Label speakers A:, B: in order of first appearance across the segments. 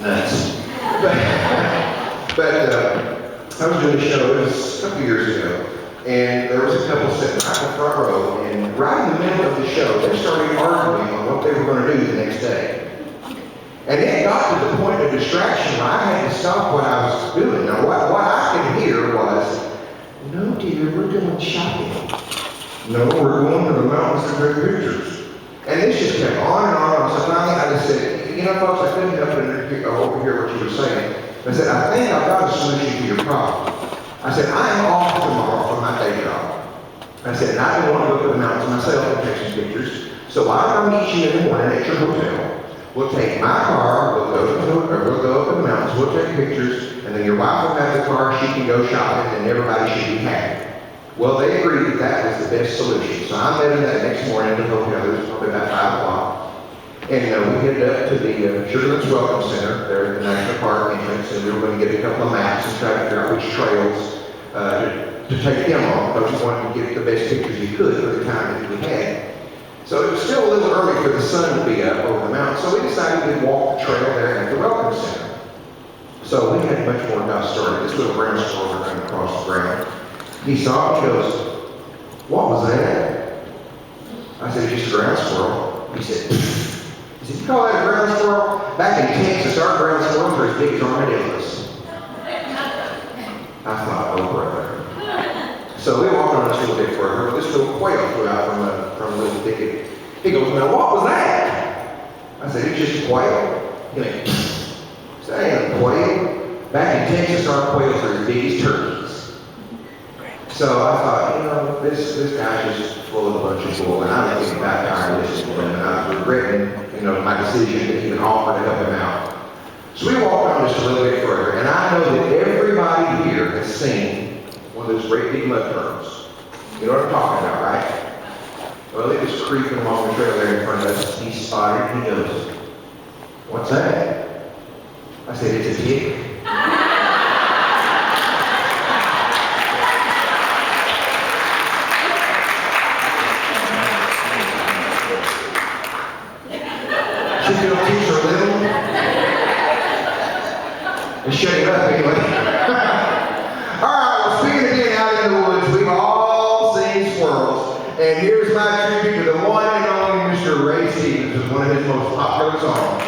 A: nuts. But I was doing a show, it was a couple years ago, and there was a couple sitting right in the front row, and right in the middle of the show, they started arguing on what they were going to do the next day. And it got to the point of distraction where I had to stop what I was doing. Now, what I could hear was, no, dear, we're going shopping. No, we're going to the mountains to take pictures. And this just kept on and on. So finally, I just said, you know, folks, I couldn't help but overhear what you were saying. I said, I think I've got a solution to your problem. I said, I am off tomorrow from my day job. I said, and I don't want to go to the mountains myself and take some pictures. So why don't I meet you in the morning at your hotel? We'll take my car, we'll go up to the mountains, we'll take pictures, and then your wife will have the car, she can go shopping, and everybody should be happy. Well, they agreed that that was the best solution. So I met them that next morning at the hotel. It was probably about 5 o'clock. And we headed up to the Sugarlands Welcome Center there at the National Park entrance, and we were going to get a couple of maps and try to figure out which trails to take them on, because we wanted to get the best pictures you could for the time that we had. So it was still a little early for the sun to be up over the mountain, so we decided we'd walk the trail there at the Welcome Center. So we had much more about story. This little brown squirrel running across the ground. He saw it, he goes, what was that? I said, just a ground squirrel. He said, you call that a ground squirrel? Back in Texas, our ground squirrels are as big as armadillos. I thought, oh brother. So we walked on this little bit further. This little quail flew out from a little thicket. He goes, now what was that? I said, it's just a quail. He went, that ain't a quail. Back in Texas, our quails are as big as turkeys. So I thought, you know, this guy's just full of a bunch of bull, and I'm thinking about tired of listening to him, and I was regretting, you know, my decision to even offer to help him out. So we walked on just a little bit further, and I know that everybody here has seen one of those great big mud turtles. You know what I'm talking about, right? Well, it was creeping along the trail there in front of us. He spotted it, and he goes, what's that? I said, it's a tick. She's going to teach her a little. And shut it up anyway. Speaking again out in the woods, we've all seen squirrels, and here's my tribute to the one and only Mr. Ray Stevens with one of his most popular songs.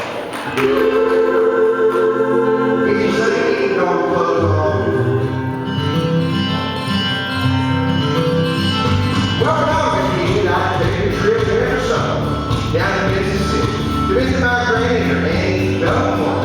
A: Get your Sunday eating on clothes on. Welcome on, Miss Keisha. I'll take you a trip every summer down to Mississippi to visit my granddaughter, Annie Belmore.